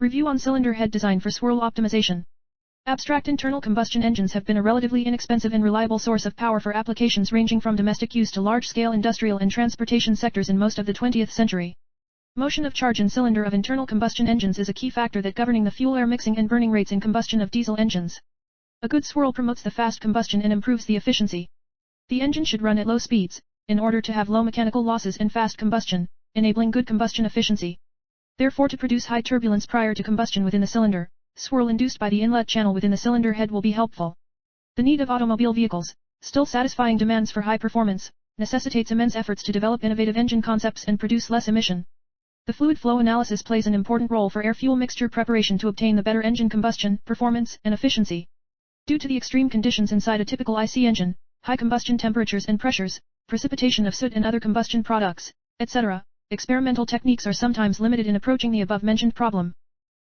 Review on cylinder head design for swirl optimization. Abstract internal combustion engines have been a relatively inexpensive and reliable source of power for applications ranging from domestic use to large-scale industrial and transportation sectors in most of the 20th century. Motion of charge in cylinder of internal combustion engines is a key factor that governing the fuel-air mixing and burning rates in combustion of diesel engines. A good swirl promotes the fast combustion and improves the efficiency. The engine should run at low speeds, in order to have low mechanical losses and fast combustion, enabling good combustion efficiency. Therefore, to produce high turbulence prior to combustion within the cylinder, swirl induced by the inlet channel within the cylinder head will be helpful. The need of automobile vehicles, still satisfying demands for high performance, necessitates immense efforts to develop innovative engine concepts and produce less emission. The fluid flow analysis plays an important role for air-fuel mixture preparation to obtain the better engine combustion, performance, and efficiency. Due to the extreme conditions inside a typical IC engine, high combustion temperatures and pressures, precipitation of soot and other combustion products, etc., experimental techniques are sometimes limited in approaching the above-mentioned problem.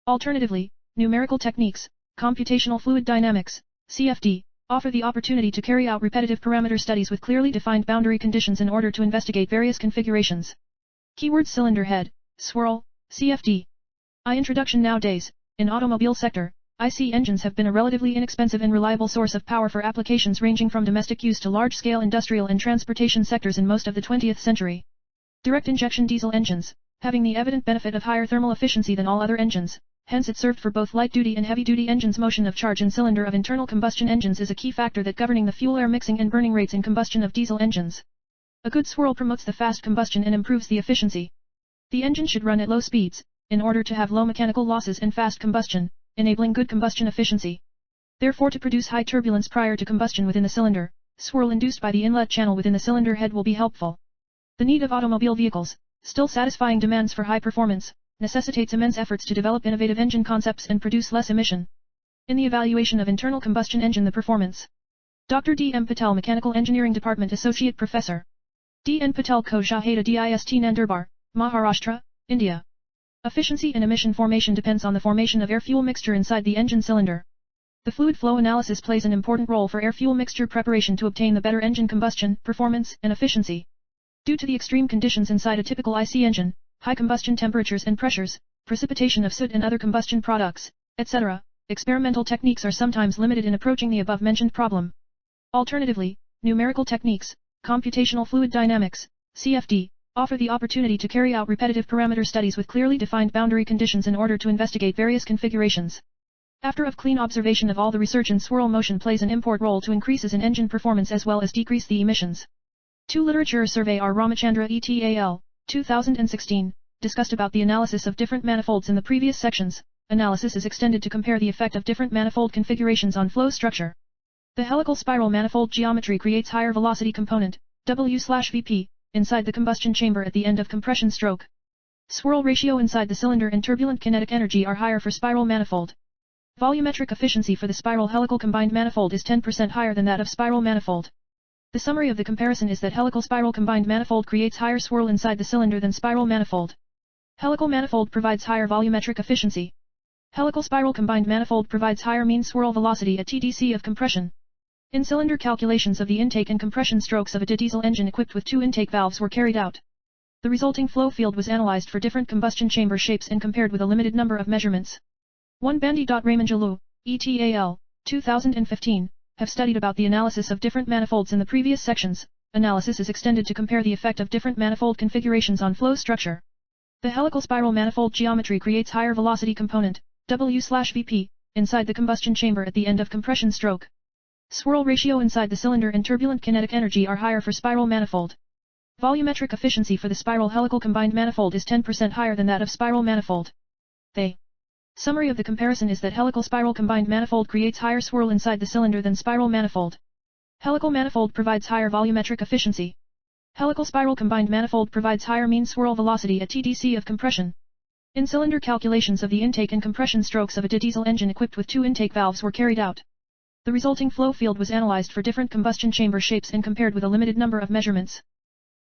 Alternatively, numerical techniques, computational fluid dynamics, CFD, offer the opportunity to carry out repetitive parameter studies with clearly defined boundary conditions in order to investigate various configurations. Keywords: cylinder head, swirl, CFD. Introduction. Nowadays, in automobile sector, IC engines have been a relatively inexpensive and reliable source of power for applications ranging from domestic use to large-scale industrial and transportation sectors in most of the 20th century. Direct injection diesel engines, having the evident benefit of higher thermal efficiency than all other engines, hence it served for both light-duty and heavy-duty engines. Motion of charge in cylinder of internal combustion engines is a key factor that governing the fuel-air mixing and burning rates in combustion of diesel engines. A good swirl promotes the fast combustion and improves the efficiency. The engine should run at low speeds, in order to have low mechanical losses and fast combustion, enabling good combustion efficiency. Therefore, to produce high turbulence prior to combustion within the cylinder, swirl induced by the inlet channel within the cylinder head will be helpful. The need of automobile vehicles, still satisfying demands for high performance, necessitates immense efforts to develop innovative engine concepts and produce less emission. In the evaluation of internal combustion engine, the performance. Dr. D. M. Patel, Mechanical Engineering Department Associate Professor. D. N. Patel, Co-Shahada DIST, Nandurbar, Maharashtra, India. Efficiency and emission formation depends on the formation of air-fuel mixture inside the engine cylinder. The fluid flow analysis plays an important role for air-fuel mixture preparation to obtain the better engine combustion, performance, and efficiency. Due to the extreme conditions inside a typical IC engine, high combustion temperatures and pressures, precipitation of soot and other combustion products, etc., experimental techniques are sometimes limited in approaching the above-mentioned problem. Alternatively, numerical techniques, computational fluid dynamics, CFD, offer the opportunity to carry out repetitive parameter studies with clearly defined boundary conditions in order to investigate various configurations. After of clean observation of all the research in swirl motion plays an important role to increases in engine performance as well as decrease the emissions. 2. Literature survey. R. Ramachandra et al., 2016, discussed about the analysis of different manifolds in the previous sections. Analysis is extended to compare the effect of different manifold configurations on flow structure. The helical spiral manifold geometry creates higher velocity component, W/Vp, inside the combustion chamber at the end of compression stroke. Swirl ratio inside the cylinder and turbulent kinetic energy are higher for spiral manifold. Volumetric efficiency for the spiral helical combined manifold is 10% higher than that of spiral manifold. The summary of the comparison is that helical spiral combined manifold creates higher swirl inside the cylinder than spiral manifold. Helical manifold provides higher volumetric efficiency. Helical spiral combined manifold provides higher mean swirl velocity at TDC of compression. In cylinder calculations of the intake and compression strokes of a diesel engine equipped with 2 intake valves were carried out. The resulting flow field was analyzed for different combustion chamber shapes and compared with a limited number of measurements. 1. Bandy. Ramanjalu, et al., 2015, have studied about the analysis of different manifolds in the previous sections. Analysis is extended to compare the effect of different manifold configurations on flow structure. The helical spiral manifold geometry creates higher velocity component, W/Vp, inside the combustion chamber at the end of compression stroke. Swirl ratio inside the cylinder and turbulent kinetic energy are higher for spiral manifold. Volumetric efficiency for the spiral helical combined manifold is 10% higher than that of spiral manifold. The summary of the comparison is that helical spiral combined manifold creates higher swirl inside the cylinder than spiral manifold. Helical manifold provides higher volumetric efficiency. Helical spiral combined manifold provides higher mean swirl velocity at TDC of compression. In cylinder calculations of the intake and compression strokes of a diesel engine equipped with 2 intake valves were carried out. The resulting flow field was analyzed for different combustion chamber shapes and compared with a limited number of measurements.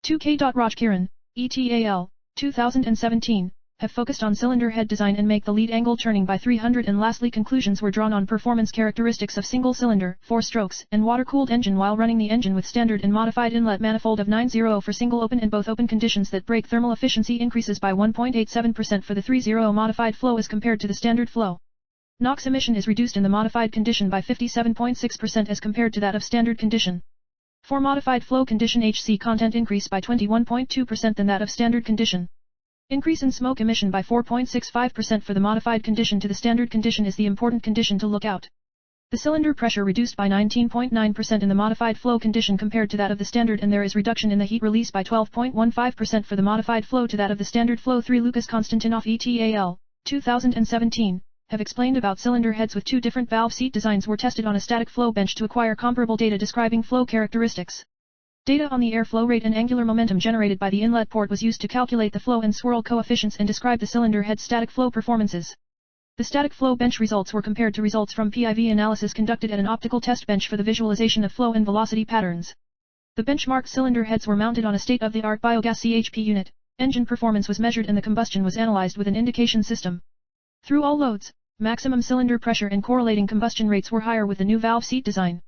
2. K. Rajkiran, et al., 2017, have focused on cylinder head design and make the lead angle turning by 300, and lastly conclusions were drawn on performance characteristics of single cylinder, 4 strokes, and water-cooled engine while running the engine with standard and modified inlet manifold of 9.0 for single open and both open conditions that brake thermal efficiency increases by 1.87% for the 3.0 modified flow as compared to the standard flow. NOx emission is reduced in the modified condition by 57.6% as compared to that of standard condition. For modified flow condition, HC content increased by 21.2% than that of standard condition. Increase in smoke emission by 4.65% for the modified condition to the standard condition is the important condition to look out. The cylinder pressure reduced by 19.9% in the modified flow condition compared to that of the standard, and there is reduction in the heat release by 12.15% for the modified flow to that of the standard flow. 3 Lucas Konstantinov et al. 2017 have explained about cylinder heads with 2 different valve seat designs were tested on a static flow bench to acquire comparable data describing flow characteristics. Data on the air flow rate and angular momentum generated by the inlet port was used to calculate the flow and swirl coefficients and describe the cylinder head static flow performances. The static flow bench results were compared to results from PIV analysis conducted at an optical test bench for the visualization of flow and velocity patterns. The benchmark cylinder heads were mounted on a state-of-the-art biogas CHP unit, engine performance was measured and the combustion was analyzed with an indication system. Through all loads, maximum cylinder pressure and correlating combustion rates were higher with the new valve seat design.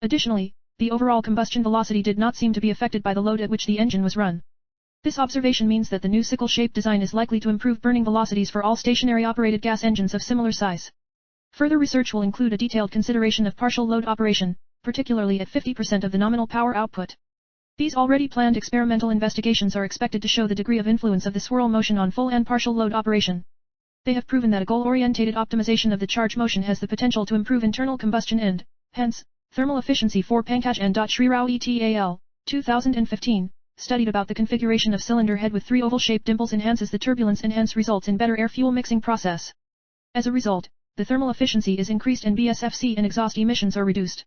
Additionally, the overall combustion velocity did not seem to be affected by the load at which the engine was run. This observation means that the new sickle-shaped design is likely to improve burning velocities for all stationary operated gas engines of similar size. Further research will include a detailed consideration of partial load operation, particularly at 50% of the nominal power output. These already planned experimental investigations are expected to show the degree of influence of the swirl motion on full and partial load operation. They have proven that a goal-orientated optimization of the charge motion has the potential to improve internal combustion and, hence, thermal efficiency. For Pankaj and Shri Rao et al. 2015, studied about the configuration of cylinder head with 3 oval-shaped dimples enhances the turbulence and hence results in better air-fuel mixing process. As a result, the thermal efficiency is increased and BSFC and exhaust emissions are reduced.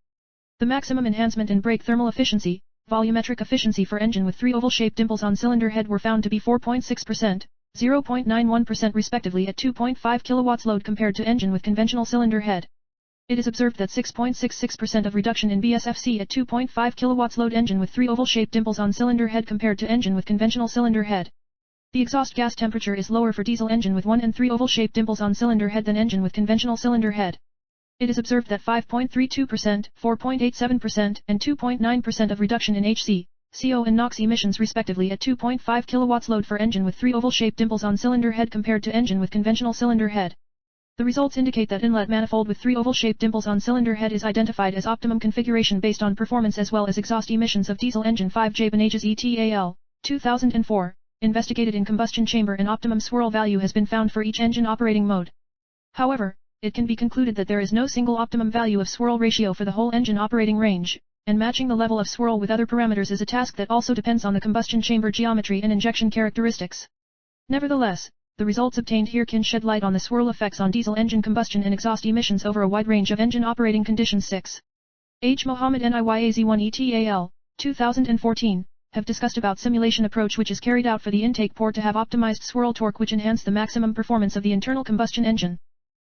The maximum enhancement in brake thermal efficiency, volumetric efficiency for engine with 3 oval-shaped dimples on cylinder head were found to be 4.6%, 0.91% respectively at 2.5 kW load compared to engine with conventional cylinder head. It is observed that 6.66% of reduction in BSFC at 2.5 kW load engine with 3 oval-shaped dimples on cylinder head compared to engine with conventional cylinder head. The exhaust gas temperature is lower for diesel engine with 1 and 3 oval-shaped dimples on cylinder head than engine with conventional cylinder head. It is observed that 5.32%, 4.87%, and 2.9% of reduction in HC, CO and NOx emissions respectively at 2.5 kW load for engine with 3 oval-shaped dimples on cylinder head compared to engine with conventional cylinder head. The results indicate that inlet manifold with 3 oval-shaped dimples on cylinder head is identified as optimum configuration based on performance as well as exhaust emissions of diesel engine. 5 J. Benages et al. 2004, investigated in combustion chamber and optimum swirl value has been found for each engine operating mode. However, it can be concluded that there is no single optimum value of swirl ratio for the whole engine operating range, and matching the level of swirl with other parameters is a task that also depends on the combustion chamber geometry and injection characteristics. Nevertheless, the results obtained here can shed light on the swirl effects on diesel engine combustion and exhaust emissions over a wide range of engine operating conditions. 6. H. Mohammed Niyaz1 et al. 2014, have discussed about simulation approach which is carried out for the intake port to have optimized swirl torque which enhance the maximum performance of the internal combustion engine.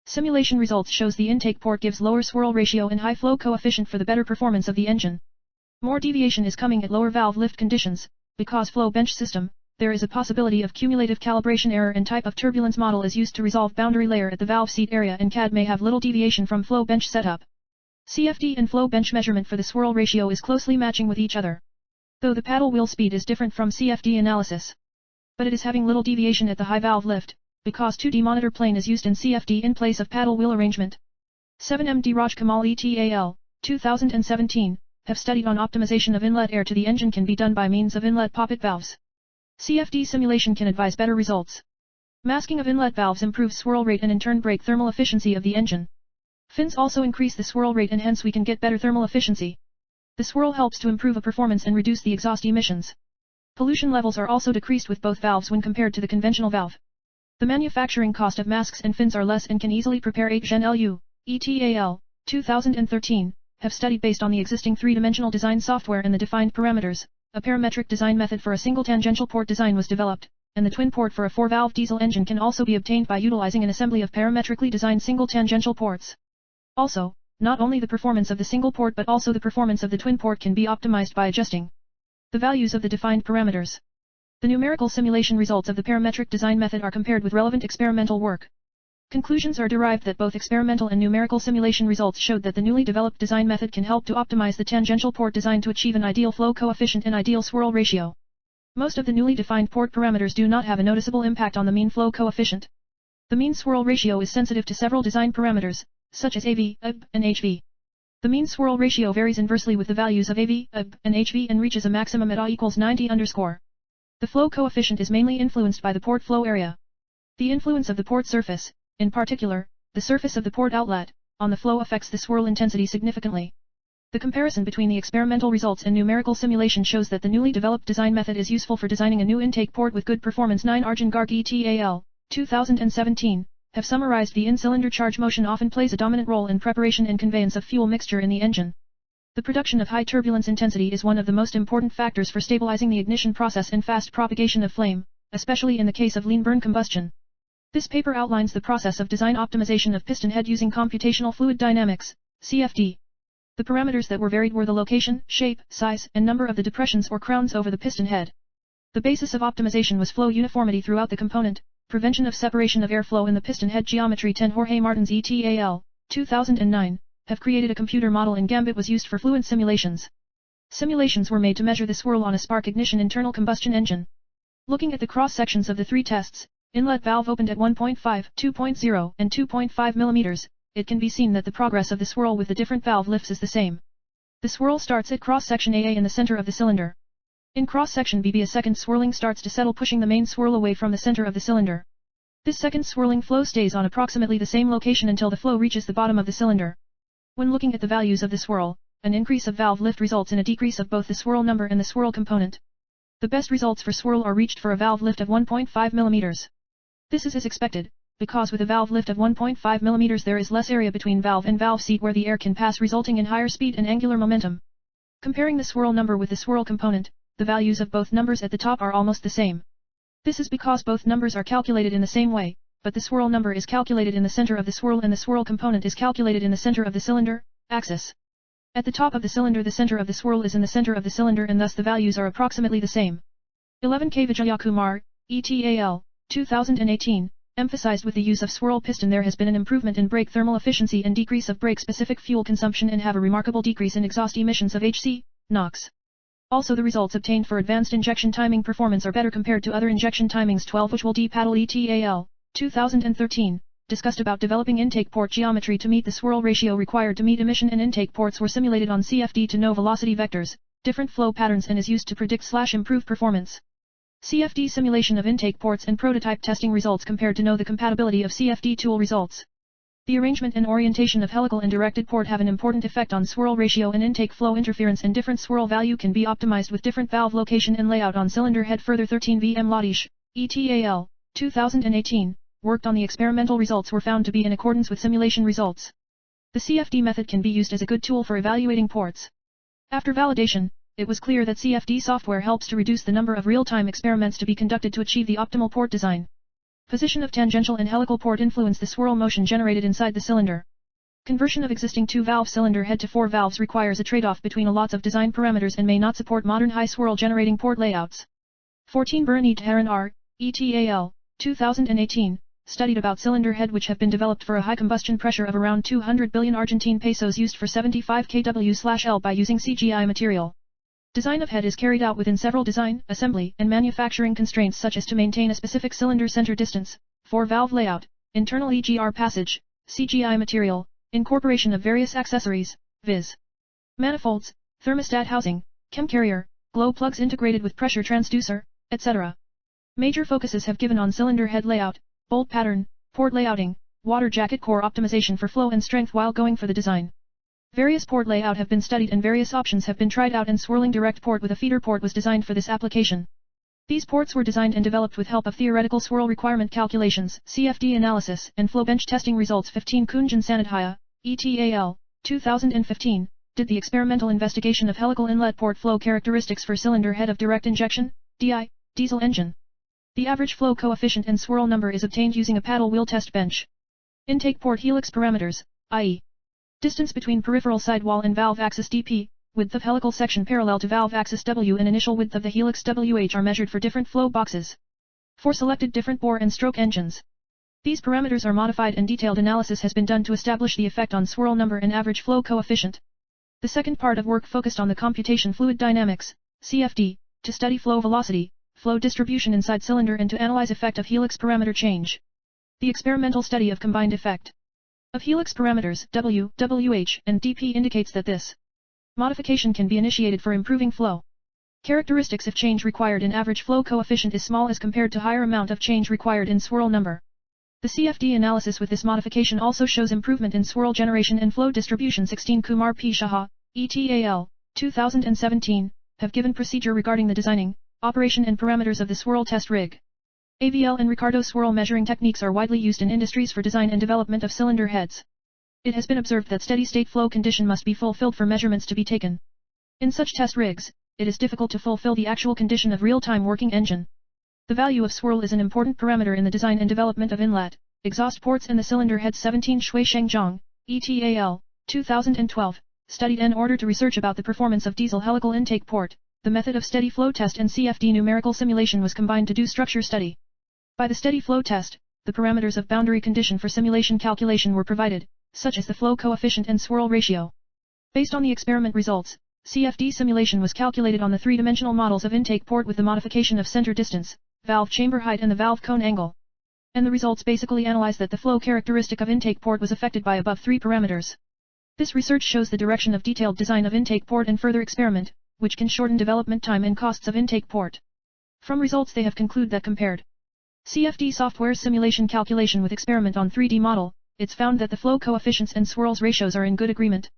Simulation results shows the intake port gives lower swirl ratio and high flow coefficient for the better performance of the engine. More deviation is coming at lower valve lift conditions, because flow bench system, there is a possibility of cumulative calibration error and type of turbulence model is used to resolve boundary layer at the valve seat area and CAD may have little deviation from flow bench setup. CFD and flow bench measurement for the swirl ratio is closely matching with each other. Though the paddle wheel speed is different from CFD analysis. But it is having little deviation at the high valve lift, because 2D monitor plane is used in CFD in place of paddle wheel arrangement. 7M Raj Kamal et al. 2017, have studied on optimization of inlet air to the engine can be done by means of inlet poppet valves. CFD simulation can advise better results. Masking of inlet valves improves swirl rate and in turn brake thermal efficiency of the engine. Fins also increase the swirl rate and hence we can get better thermal efficiency. The swirl helps to improve a performance and reduce the exhaust emissions. Pollution levels are also decreased with both valves when compared to the conventional valve. The manufacturing cost of masks and fins are less and can easily prepare. 8 Gen Lu, et al. 2013, have studied based on the existing three-dimensional design software and the defined parameters. A parametric design method for a single tangential port design was developed, and the twin port for a 4-valve diesel engine can also be obtained by utilizing an assembly of parametrically designed single tangential ports. Also, not only the performance of the single port but also the performance of the twin port can be optimized by adjusting the values of the defined parameters. The numerical simulation results of the parametric design method are compared with relevant experimental work. Conclusions are derived that both experimental and numerical simulation results showed that the newly developed design method can help to optimize the tangential port design to achieve an ideal flow coefficient and ideal swirl ratio. Most of the newly defined port parameters do not have a noticeable impact on the mean flow coefficient. The mean swirl ratio is sensitive to several design parameters, such as AV, UB, and HV. The mean swirl ratio varies inversely with the values of AV, UB, and HV and reaches a maximum at A equals 90_. The flow coefficient is mainly influenced by the port flow area. The influence of the port surface, in particular, the surface of the port outlet, on the flow affects the swirl intensity significantly. The comparison between the experimental results and numerical simulation shows that the newly developed design method is useful for designing a new intake port with good performance. 9 Arjun Garg et al., 2017, have summarized the in-cylinder charge motion often plays a dominant role in preparation and conveyance of fuel mixture in the engine. The production of high turbulence intensity is one of the most important factors for stabilizing the ignition process and fast propagation of flame, especially in the case of lean burn combustion. This paper outlines the process of design optimization of piston head using computational fluid dynamics, CFD. The parameters that were varied were the location, shape, size, and number of the depressions or crowns over the piston head. The basis of optimization was flow uniformity throughout the component, prevention of separation of airflow in the piston head geometry. 10 Jorge Martins et al., 2009. Have created a computer model and Gambit was used for fluent simulations. Simulations were made to measure the swirl on a spark ignition internal combustion engine. Looking at the cross-sections of the three tests, inlet valve opened at 1.5, 2.0, and 2.5 mm, it can be seen that the progress of the swirl with the different valve lifts is the same. The swirl starts at cross-section AA in the center of the cylinder. In cross-section BB a second swirling starts to settle, pushing the main swirl away from the center of the cylinder. This second swirling flow stays on approximately the same location until the flow reaches the bottom of the cylinder. When looking at the values of the swirl, an increase of valve lift results in a decrease of both the swirl number and the swirl component. The best results for swirl are reached for a valve lift of 1.5 mm. This is as expected, because with a valve lift of 1.5 mm there is less area between valve and valve seat where the air can pass, resulting in higher speed and angular momentum. Comparing the swirl number with the swirl component, the values of both numbers at the top are almost the same. This is because both numbers are calculated in the same way, but the swirl number is calculated in the center of the swirl and the swirl component is calculated in the center of the cylinder axis. At the top of the cylinder the center of the swirl is in the center of the cylinder and thus the values are approximately the same. 11 K. Vijayakumar, et al., 2018, emphasized with the use of swirl piston there has been an improvement in brake thermal efficiency and decrease of brake-specific fuel consumption and have a remarkable decrease in exhaust emissions of HC, NOx. Also the results obtained for advanced injection timing performance are better compared to other injection timings. 12 Ujjwal Patel et al., 2013, discussed about developing intake port geometry to meet the swirl ratio required to meet emission, and intake ports were simulated on CFD to know velocity vectors, different flow patterns and is used to predict/improve performance. CFD simulation of intake ports and prototype testing results compared to know the compatibility of CFD tool results. The arrangement and orientation of helical and directed port have an important effect on swirl ratio and intake flow interference, and different swirl value can be optimized with different valve location and layout on cylinder head. Further 13 VM Ladish, et al., 2018, worked on the experimental results were found to be in accordance with simulation results. The CFD method can be used as a good tool for evaluating ports. After validation, it was clear that CFD software helps to reduce the number of real-time experiments to be conducted to achieve the optimal port design. Position of tangential and helical port influence the swirl motion generated inside the cylinder. Conversion of existing 2-valve cylinder head to 4 valves requires a trade-off between a lots of design parameters and may not support modern high swirl generating port layouts. 14 Bernit Heron R, et al., 2018, studied about cylinder head which have been developed for a high combustion pressure of around 200 billion Argentine pesos used for 75 kW/L by using CGI material. Design of head is carried out within several design, assembly, and manufacturing constraints such as to maintain a specific cylinder center distance, 4-valve layout, internal EGR passage, CGI material, incorporation of various accessories, viz. manifolds, thermostat housing, chem carrier, glow plugs integrated with pressure transducer, etc. Major focuses have given on cylinder head layout, bolt pattern, port layouting, water jacket core optimization for flow and strength while going for the design. Various port layout have been studied and various options have been tried out, and swirling direct port with a feeder port was designed for this application. These ports were designed and developed with help of theoretical swirl requirement calculations, CFD analysis, and flow bench testing results. 15 Kunjan Sanadhya, et al., 2015, did the experimental investigation of helical inlet port flow characteristics for cylinder head of direct injection, DI, diesel engine. The average flow coefficient and swirl number is obtained using a paddle wheel test bench. Intake port helix parameters, i.e. distance between peripheral sidewall and valve axis dp, width of helical section parallel to valve axis W and initial width of the helix WH are measured for different flow boxes. For selected different bore and stroke engines. These parameters are modified and detailed analysis has been done to establish the effect on swirl number and average flow coefficient. The second part of work focused on the computation fluid dynamics, CFD, to study flow velocity, flow distribution inside cylinder and to analyze effect of helix parameter change. The experimental study of combined effect of helix parameters W, WH, and dP indicates that this modification can be initiated for improving flow characteristics if change required in average flow coefficient is small as compared to higher amount of change required in swirl number. The CFD analysis with this modification also shows improvement in swirl generation and flow distribution. 16 Kumar P. Shah, ETAL, 2017, have given procedure regarding the designing, operation and parameters of the swirl test rig. AVL and Ricardo swirl measuring techniques are widely used in industries for design and development of cylinder heads. It has been observed that steady-state flow condition must be fulfilled for measurements to be taken. In such test rigs, it is difficult to fulfill the actual condition of real-time working engine. The value of swirl is an important parameter in the design and development of inlet, exhaust ports and the cylinder heads. 17 Shui Shengzhong, ETAL, 2012, studied in order to research about the performance of diesel helical intake port. The method of steady flow test and CFD numerical simulation was combined to do structure study. By the steady flow test, the parameters of boundary condition for simulation calculation were provided, such as the flow coefficient and swirl ratio. Based on the experiment results, CFD simulation was calculated on the three-dimensional models of intake port with the modification of center distance, valve chamber height and the valve cone angle. And the results basically analyze that the flow characteristic of intake port was affected by above three parameters. This research shows the direction of detailed design of intake port and further experiment, which can shorten development time and costs of intake port. From results they have concluded that compared CFD software simulation calculation with experiment on 3D model, it's found that the flow coefficients and swirls ratios are in good agreement.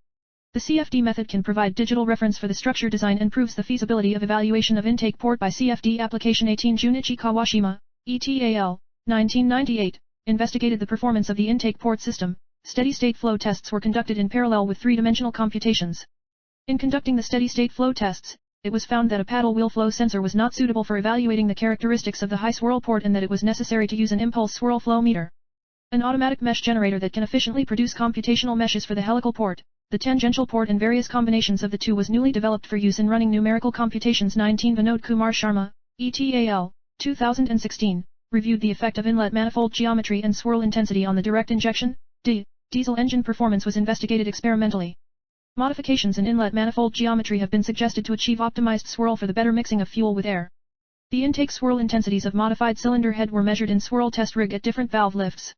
The CFD method can provide digital reference for the structure design and proves the feasibility of evaluation of intake port by CFD application. 18 Junichi Kawashima, ETAL, 1998, investigated the performance of the intake port system. Steady-state flow tests were conducted in parallel with three-dimensional computations. In conducting the steady-state flow tests, it was found that a paddle wheel flow sensor was not suitable for evaluating the characteristics of the high swirl port and that it was necessary to use an impulse swirl flow meter. An automatic mesh generator that can efficiently produce computational meshes for the helical port, the tangential port and various combinations of the two was newly developed for use in running numerical computations. 19 Vinod Kumar Sharma, ETAL, 2016, reviewed the effect of inlet manifold geometry and swirl intensity on the direct injection, diesel engine performance was investigated experimentally. Modifications in inlet manifold geometry have been suggested to achieve optimized swirl for the better mixing of fuel with air. The intake swirl intensities of modified cylinder head were measured in swirl test rig at different valve lifts.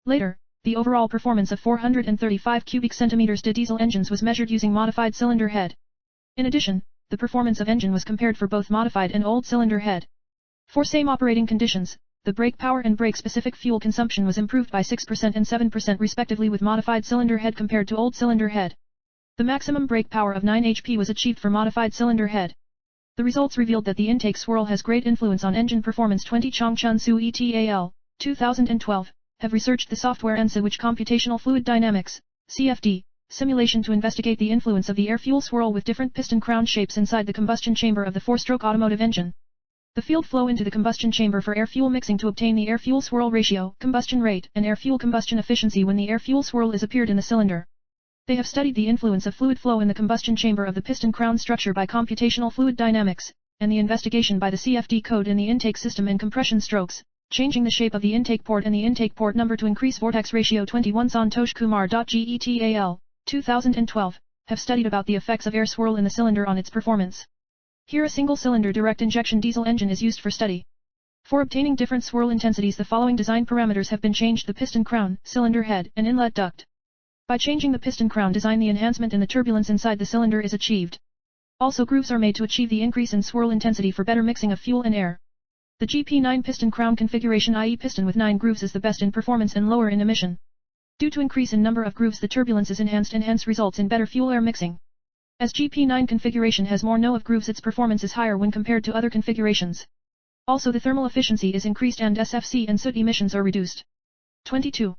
Later, the overall performance of 435 cubic centimeters diesel engines was measured using modified cylinder head. In addition, the performance of engine was compared for both modified and old cylinder head. For same operating conditions, the brake power and brake-specific fuel consumption was improved by 6% and 7% respectively with modified cylinder head compared to old cylinder head. The maximum brake power of 9 HP was achieved for modified cylinder head. The results revealed that the intake swirl has great influence on engine performance. 20 Chongchun Su ETAL, 2012, have researched the software ENSA which computational fluid dynamics, CFD, simulation to investigate the influence of the air-fuel swirl with different piston crown shapes inside the combustion chamber of the four-stroke automotive engine. The field flow into the combustion chamber for air-fuel mixing to obtain the air-fuel swirl ratio, combustion rate, and air-fuel combustion efficiency when the air-fuel swirl is appeared in the cylinder. They have studied the influence of fluid flow in the combustion chamber of the piston crown structure by computational fluid dynamics, and the investigation by the CFD code in the intake system and compression strokes, changing the shape of the intake port and the intake port number to increase vortex ratio. 21 Santosh Kumar. GETAL, 2012, have studied about the effects of air swirl in the cylinder on its performance. Here a single-cylinder direct injection diesel engine is used for study. For obtaining different swirl intensities the following design parameters have been changed: the piston crown, cylinder head, and inlet duct. By changing the piston crown design the enhancement in the turbulence inside the cylinder is achieved. Also grooves are made to achieve the increase in swirl intensity for better mixing of fuel and air. The GP9 piston crown configuration, i.e. piston with 9 grooves, is the best in performance and lower in emission. Due to increase in number of grooves the turbulence is enhanced and hence results in better fuel-air mixing. As GP9 configuration has more no of grooves its performance is higher when compared to other configurations. Also the thermal efficiency is increased and SFC and soot emissions are reduced. 22.